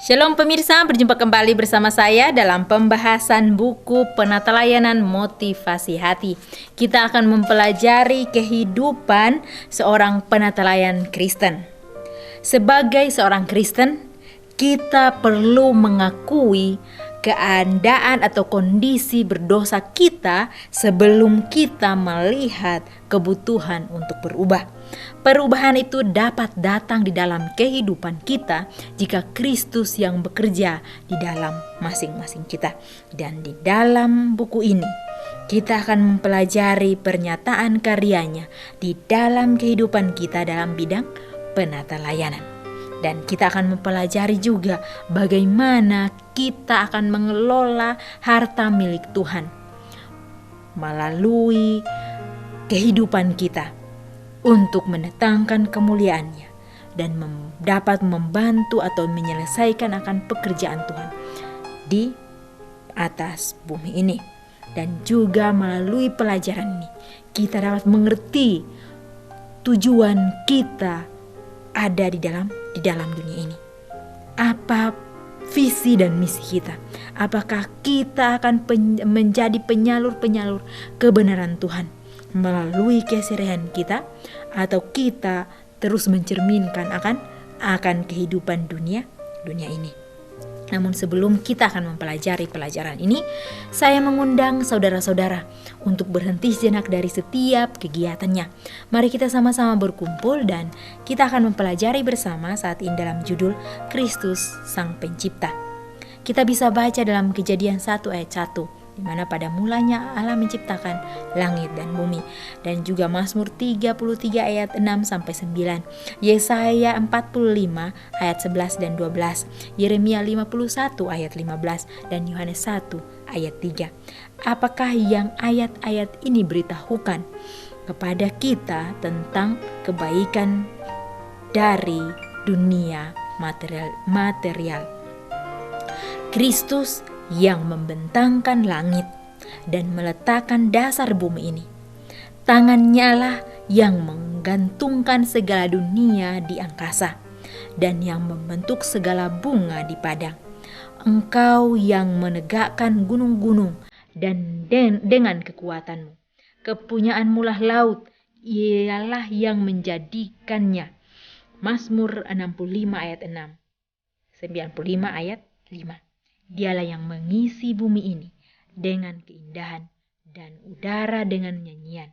Shalom pemirsa, berjumpa kembali bersama saya dalam pembahasan buku Penata Layanan Motivasi Hati. Kita akan mempelajari kehidupan seorang penata layan Kristen. Sebagai seorang Kristen, kita perlu mengakui keadaan atau kondisi berdosa kita sebelum kita melihat kebutuhan untuk berubah. Perubahan itu dapat datang di dalam kehidupan kita jika Kristus yang bekerja di dalam masing-masing kita. Dan di dalam buku ini kita akan mempelajari pernyataan karyanya di dalam kehidupan kita dalam bidang penata layanan. Dan kita akan mempelajari juga bagaimana kita akan mengelola harta milik Tuhan melalui kehidupan kita untuk mendatangkan kemuliaannya dan dapat membantu atau menyelesaikan akan pekerjaan Tuhan di atas bumi ini. Dan juga melalui pelajaran ini kita dapat mengerti tujuan kita ada di dalam dunia ini. Apa visi dan misi kita? Apakah kita akan menjadi penyalur-penyalur kebenaran Tuhan melalui keseharian kita, atau kita terus mencerminkan akan kehidupan dunia ini? Namun sebelum kita akan mempelajari pelajaran ini, saya mengundang saudara-saudara untuk berhenti sejenak dari setiap kegiatannya. Mari kita sama-sama berkumpul dan kita akan mempelajari bersama saat ini dalam judul Kristus Sang Pencipta. Kita bisa baca dalam Kejadian 1 ayat 1, di mana pada mulanya Allah menciptakan langit dan bumi, dan juga Mazmur 33 ayat 6 sampai 9, Yesaya 45 ayat 11 dan 12, Yeremia 51 ayat 15 dan Yohanes 1 ayat 3. Apakah yang ayat-ayat ini beritahukan kepada kita tentang kebaikan dari dunia material? Kristus yang membentangkan langit dan meletakkan dasar bumi ini. Tangannya lah yang menggantungkan segala dunia di angkasa dan yang membentuk segala bunga di padang. Engkau yang menegakkan gunung-gunung dan dengan kekuatanmu. Kepunyaanmu lah laut, ialah yang menjadikannya. Mazmur 65 ayat 6, 95 ayat 5. Dialah yang mengisi bumi ini dengan keindahan dan udara dengan nyanyian,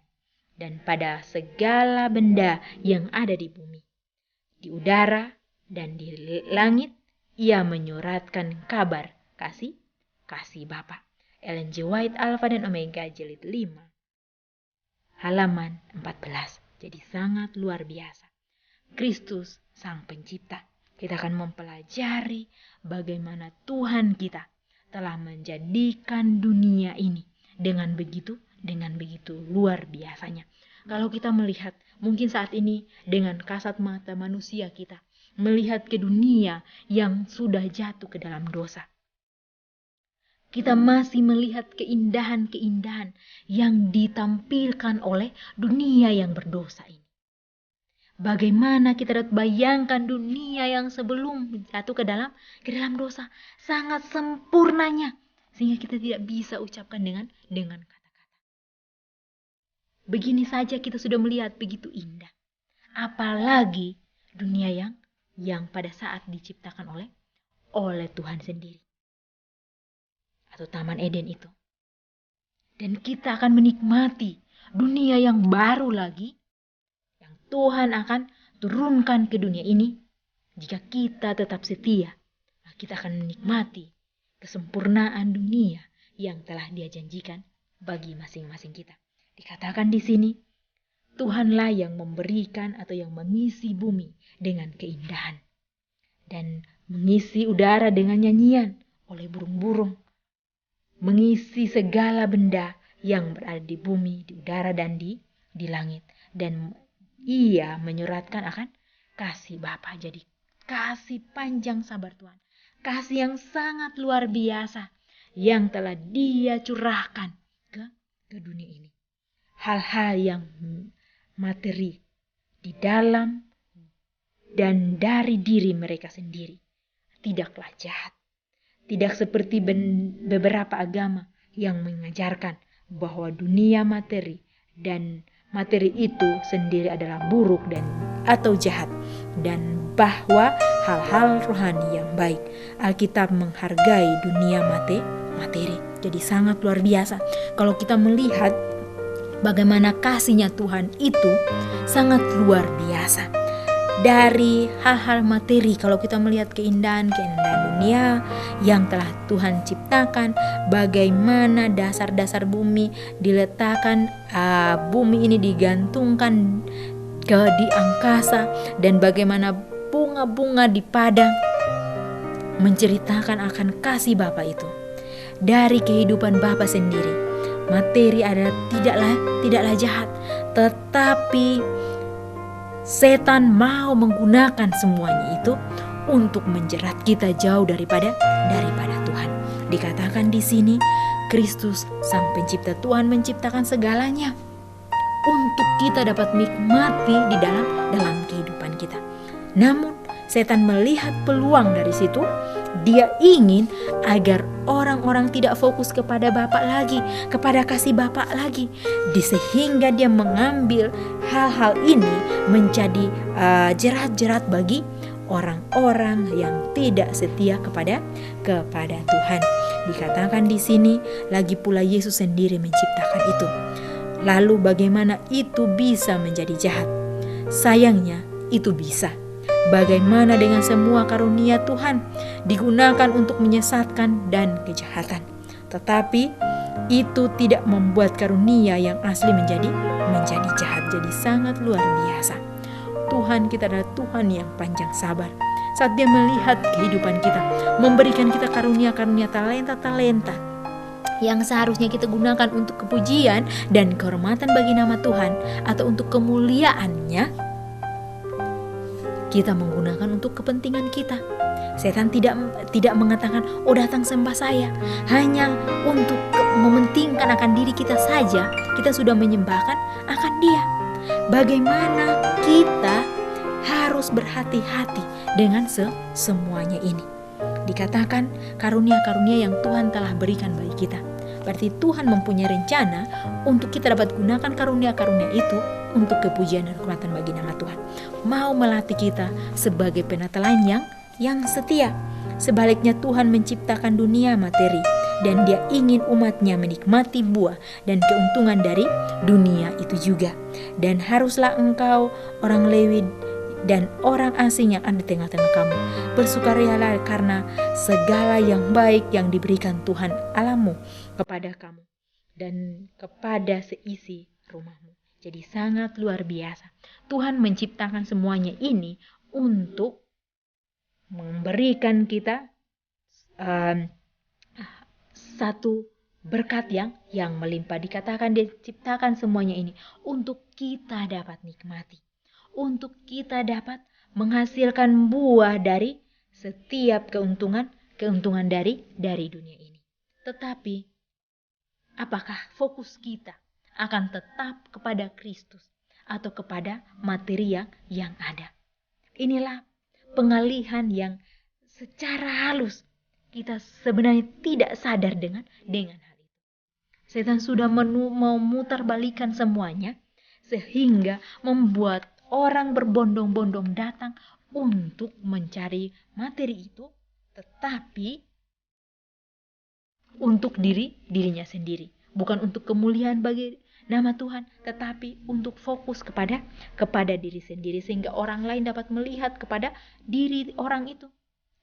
dan pada segala benda yang ada di bumi, di udara dan di langit, ia menyuratkan kabar kasih Bapa. Ellen G. White, Alpha dan Omega, jilid 5, halaman 14. Jadi sangat luar biasa. Kristus Sang Pencipta. Kita akan mempelajari bagaimana Tuhan kita telah menjadikan dunia ini dengan begitu luar biasanya. Kalau kita melihat mungkin saat ini dengan kasat mata manusia kita melihat ke dunia yang sudah jatuh ke dalam dosa, kita masih melihat keindahan-keindahan yang ditampilkan oleh dunia yang berdosa ini. Bagaimana kita dapat bayangkan dunia yang sebelum jatuh ke dalam dosa, sangat sempurnanya sehingga kita tidak bisa ucapkan dengan kata-kata. Begini saja kita sudah melihat begitu indah. Apalagi dunia yang pada saat diciptakan oleh Tuhan sendiri, atau Taman Eden itu. Dan kita akan menikmati dunia yang baru lagi Tuhan akan turunkan ke dunia ini jika kita tetap setia. Kita akan menikmati kesempurnaan dunia yang telah Dia janjikan bagi masing-masing kita. Dikatakan di sini, Tuhanlah yang memberikan atau yang mengisi bumi dengan keindahan dan mengisi udara dengan nyanyian oleh burung-burung, mengisi segala benda yang berada di bumi, di udara dan di langit, dan Ia menyuratkan akan kasih Bapa. Jadi kasih panjang sabar Tuhan, kasih yang sangat luar biasa yang telah Dia curahkan ke dunia ini. Hal-hal yang materi di dalam dan dari diri mereka sendiri tidaklah jahat. Tidak seperti beberapa agama yang mengajarkan bahwa dunia materi dan materi itu sendiri adalah buruk atau jahat, dan bahwa hal-hal rohani yang baik. Alkitab menghargai dunia materi. Jadi sangat luar biasa kalau kita melihat bagaimana kasihnya Tuhan itu sangat luar biasa. Dari hal-hal materi, kalau kita melihat keindahan dunia yang telah Tuhan ciptakan, bagaimana dasar-dasar bumi diletakkan, bumi ini digantungkan di angkasa, dan bagaimana bunga-bunga di padang menceritakan akan kasih Bapa itu. Dari kehidupan Bapa sendiri, materi adalah tidaklah jahat, tetapi setan mau menggunakan semuanya itu untuk menjerat kita jauh daripada Tuhan. Dikatakan di sini, Kristus Sang Pencipta, Tuhan menciptakan segalanya untuk kita dapat nikmati di dalam kehidupan kita. Namun setan melihat peluang dari situ. Dia ingin agar orang-orang tidak fokus kepada Bapa lagi, kepada kasih Bapa lagi, sehingga dia mengambil hal-hal ini menjadi jerat-jerat bagi orang-orang yang tidak setia kepada Tuhan. Dikatakan di sini, lagi pula Yesus sendiri menciptakan itu. Lalu bagaimana itu bisa menjadi jahat? Sayangnya itu bisa. Bagaimana dengan semua karunia Tuhan digunakan untuk menyesatkan dan kejahatan, tetapi itu tidak membuat karunia yang asli menjadi jahat. Jadi sangat luar biasa. Tuhan kita adalah Tuhan yang panjang sabar. Saat Dia melihat kehidupan kita, memberikan kita karunia-karunia, talenta-talenta yang seharusnya kita gunakan untuk kepujian dan kehormatan bagi nama Tuhan atau untuk kemuliaannya, kita menggunakan untuk kepentingan kita. Setan tidak mengatakan, "Oh, datang sembah saya," hanya untuk mementingkan akan diri kita saja. Kita sudah menyembahkan akan Dia. Bagaimana kita harus berhati-hati dengan semuanya ini. Dikatakan karunia-karunia yang Tuhan telah berikan bagi kita. Berarti Tuhan mempunyai rencana untuk kita dapat gunakan karunia-karunia itu untuk kepujian dan kehormatan bagi nama Tuhan. Mau melatih kita sebagai penatalan yang setia. Sebaliknya Tuhan menciptakan dunia materi, dan Dia ingin umatnya menikmati buah dan keuntungan dari dunia itu juga. Dan haruslah engkau, orang Lewi dan orang asing yang ada di tengah-tengah kamu, bersukarialah karena segala yang baik yang diberikan Tuhan Allahmu kepada kamu dan kepada seisi rumahmu. Jadi sangat luar biasa. Tuhan menciptakan semuanya ini untuk memberikan kita satu berkat yang melimpah. Dikatakan Dia ciptakan semuanya ini untuk kita dapat nikmati, untuk kita dapat menghasilkan buah dari setiap keuntungan dari dunia ini. Tetapi apakah fokus kita akan tetap kepada Kristus atau kepada materi yang ada? Inilah pengalihan yang secara halus kita sebenarnya tidak sadar dengan hal itu. Setan sudah memutarbalikan semuanya sehingga membuat orang berbondong-bondong datang untuk mencari materi itu, tetapi untuk dirinya sendiri, bukan untuk kemuliaan bagi nama Tuhan, tetapi untuk fokus kepada diri sendiri, sehingga orang lain dapat melihat kepada diri orang itu.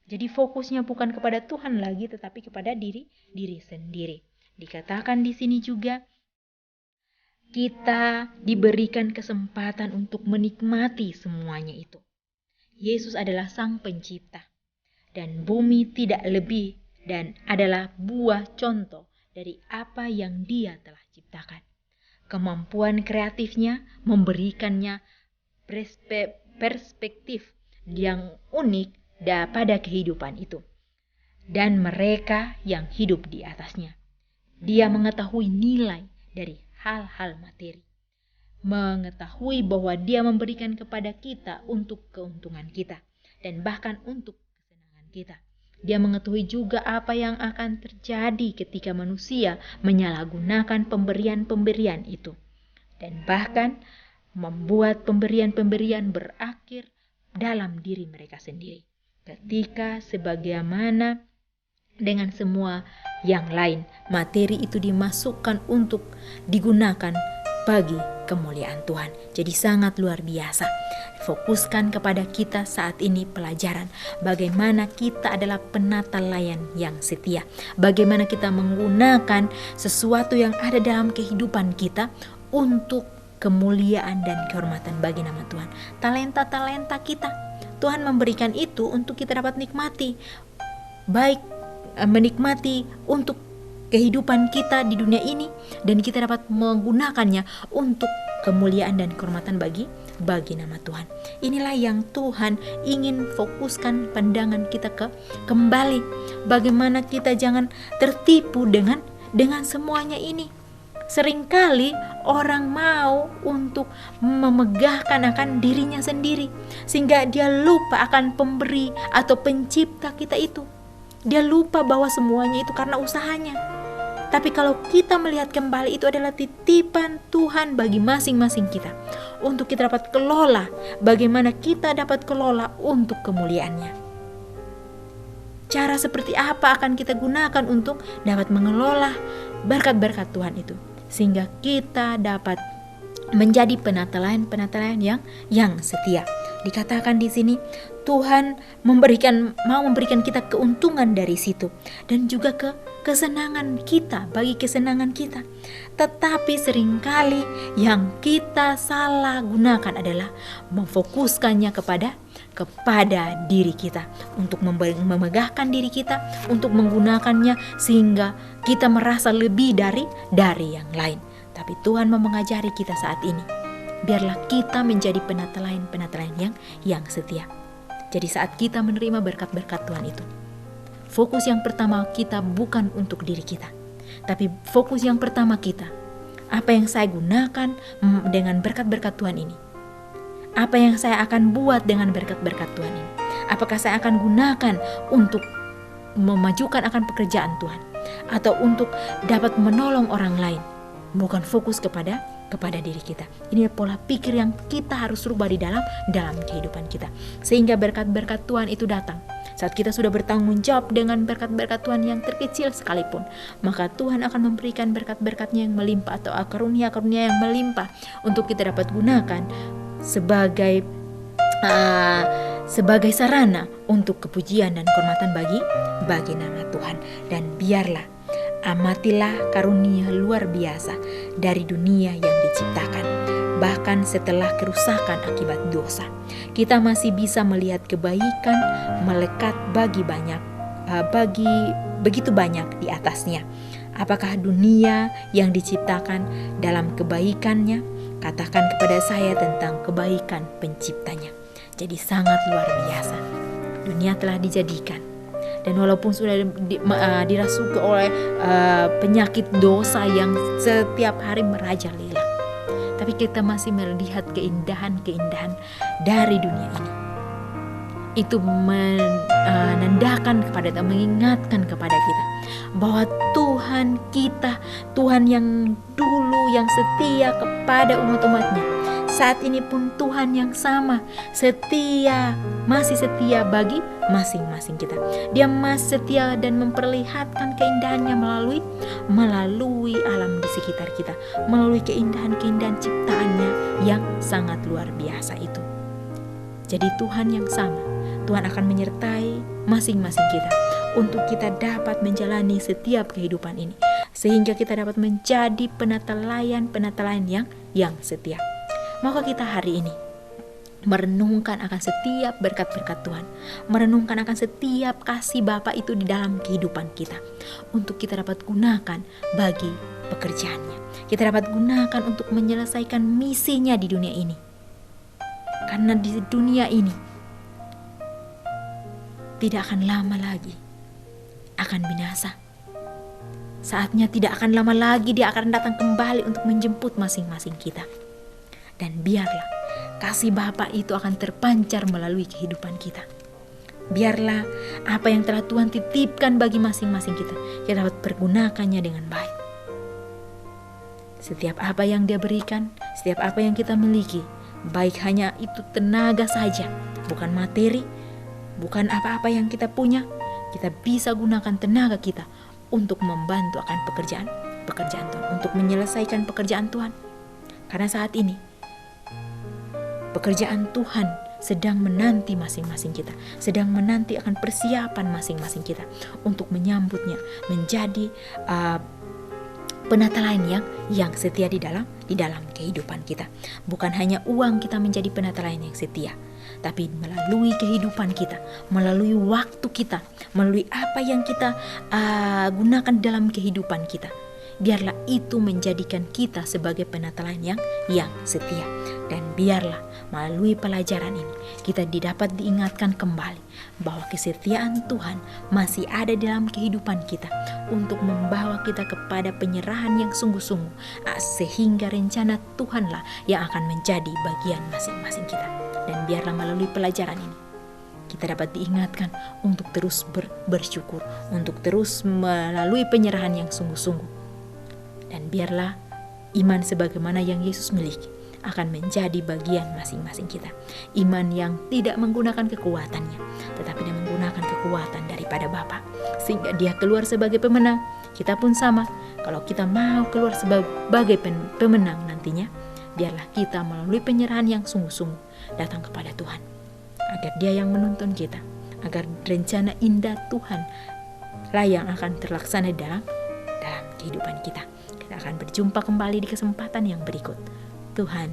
Jadi fokusnya bukan kepada Tuhan lagi, tetapi kepada diri sendiri. Dikatakan di sini juga kita diberikan kesempatan untuk menikmati semuanya itu. Yesus adalah Sang Pencipta, dan bumi tidak lebih dan adalah buah contoh dari apa yang Dia telah ciptakan. Kemampuan kreatifnya memberikannya perspektif yang unik pada kehidupan itu dan mereka yang hidup di atasnya. Dia mengetahui nilai dari hal-hal materi, mengetahui bahwa Dia memberikan kepada kita untuk keuntungan kita dan bahkan untuk kesenangan kita. Dia mengetahui juga apa yang akan terjadi ketika manusia menyalahgunakan pemberian-pemberian itu. Dan bahkan membuat pemberian-pemberian berakhir dalam diri mereka sendiri. Ketika sebagaimana dengan semua yang lain, materi itu dimasukkan untuk digunakan bagi kemuliaan Tuhan. Jadi sangat luar biasa. Fokuskan kepada kita saat ini pelajaran bagaimana kita adalah penata layan yang setia. Bagaimana kita menggunakan sesuatu yang ada dalam kehidupan kita untuk kemuliaan dan kehormatan bagi nama Tuhan. Talenta-talenta kita, Tuhan memberikan itu untuk kita dapat nikmati. Baik menikmati untuk kehidupan kita di dunia ini, dan kita dapat menggunakannya untuk kemuliaan dan kehormatan bagi nama Tuhan. Inilah yang Tuhan ingin fokuskan pandangan kita kembali. Bagaimana kita jangan tertipu dengan semuanya ini. Seringkali orang mau untuk memegahkan akan dirinya sendiri, sehingga dia lupa akan pemberi atau pencipta kita itu. Dia lupa bahwa semuanya itu karena usahanya. Tapi kalau kita melihat kembali, itu adalah titipan Tuhan bagi masing-masing kita, untuk kita dapat kelola. Bagaimana kita dapat kelola untuk kemuliaannya. Cara seperti apa akan kita gunakan untuk dapat mengelola berkat-berkat Tuhan itu, sehingga kita dapat menjadi penata-layan yang setia. Dikatakan di sini Tuhan mau memberikan kita keuntungan dari situ, dan juga kesenangan kita, bagi kesenangan kita. Tetapi seringkali yang kita salah gunakan adalah memfokuskannya kepada diri kita, untuk memegahkan diri kita, untuk menggunakannya sehingga kita merasa lebih dari yang lain. Tapi Tuhan mau mengajari kita saat ini, biarlah kita menjadi penata-layan yang setia. Jadi saat kita menerima berkat-berkat Tuhan itu, fokus yang pertama kita bukan untuk diri kita, tapi fokus yang pertama kita, apa yang saya gunakan dengan berkat-berkat Tuhan ini? Apa yang saya akan buat dengan berkat-berkat Tuhan ini? Apakah saya akan gunakan untuk memajukan akan pekerjaan Tuhan, atau untuk dapat menolong orang lain? Bukan fokus kepada diri kita. Ini pola pikir yang kita harus rubah di dalam kehidupan kita, sehingga berkat-berkat Tuhan itu datang saat kita sudah bertanggung jawab dengan berkat-berkat Tuhan yang terkecil sekalipun. Maka Tuhan akan memberikan berkat-berkatnya yang melimpah, atau karunia-karunia yang melimpah, untuk kita dapat gunakan sebagai sarana untuk kepujian dan kehormatan bagi nama Tuhan. Dan biarlah amatilah karunia luar biasa dari dunia yang diciptakan. Bahkan setelah kerusakan akibat dosa, kita masih bisa melihat kebaikan melekat bagi begitu banyak di atasnya. Apakah dunia yang diciptakan dalam kebaikannya? Katakan kepada saya tentang kebaikan penciptanya. Jadi sangat luar biasa. Dunia telah dijadikan, dan walaupun sudah dirasuki oleh penyakit dosa yang setiap hari merajalela, tapi kita masih melihat keindahan-keindahan dari dunia ini. Itu menandakan mengingatkan kepada kita bahwa Tuhan kita, Tuhan yang dulu yang setia kepada umat-umatnya, saat ini pun Tuhan yang sama, masih setia bagi masing-masing kita. Dia masih setia dan memperlihatkan keindahannya melalui alam di sekitar kita, melalui keindahan-keindahan ciptaannya yang sangat luar biasa itu. Jadi Tuhan yang sama, Tuhan akan menyertai masing-masing kita untuk kita dapat menjalani setiap kehidupan ini, sehingga kita dapat menjadi penata-layan yang setia. Maka kita hari ini merenungkan akan setiap berkat-berkat Tuhan, merenungkan akan setiap kasih Bapa itu di dalam kehidupan kita, untuk kita dapat gunakan bagi pekerjaannya. Kita dapat gunakan untuk menyelesaikan misinya di dunia ini. Karena di dunia ini tidak akan lama lagi akan binasa. Saatnya tidak akan lama lagi Dia akan datang kembali untuk menjemput masing-masing kita. Dan biarlah kasih Bapa itu akan terpancar melalui kehidupan kita. Biarlah apa yang telah Tuhan titipkan bagi masing-masing kita dapat pergunakannya dengan baik. Setiap apa yang Dia berikan, setiap apa yang kita miliki, baik hanya itu tenaga saja, bukan materi, bukan apa-apa yang kita punya, kita bisa gunakan tenaga kita untuk membantu akan pekerjaan Tuhan, untuk menyelesaikan pekerjaan Tuhan. Karena saat ini pekerjaan Tuhan sedang menanti masing-masing kita, sedang menanti akan persiapan masing-masing kita untuk menyambutnya menjadi penata lain yang setia di dalam kehidupan kita. Bukan hanya uang kita menjadi penata lain yang setia, tapi melalui kehidupan kita, melalui waktu kita, melalui apa yang kita gunakan dalam kehidupan kita. Biarlah itu menjadikan kita sebagai penata lain yang setia. Dan biarlah melalui pelajaran ini kita didapat diingatkan kembali bahwa kesetiaan Tuhan masih ada dalam kehidupan kita untuk membawa kita kepada penyerahan yang sungguh-sungguh, sehingga rencana Tuhanlah yang akan menjadi bagian masing-masing kita. Dan biarlah melalui pelajaran ini kita dapat diingatkan untuk terus bersyukur, untuk terus melalui penyerahan yang sungguh-sungguh. Dan biarlah iman sebagaimana yang Yesus miliki akan menjadi bagian masing-masing kita. Iman yang tidak menggunakan kekuatannya, tetapi dia menggunakan kekuatan daripada Bapa, sehingga dia keluar sebagai pemenang. Kita pun sama, kalau kita mau keluar sebagai pemenang nantinya, biarlah kita melalui penyerahan yang sungguh-sungguh datang kepada Tuhan, agar Dia yang menuntun kita, agar rencana indah Tuhan lah yang akan terlaksana dalam kehidupan kita. Kita akan berjumpa kembali di kesempatan yang berikut. Tuhan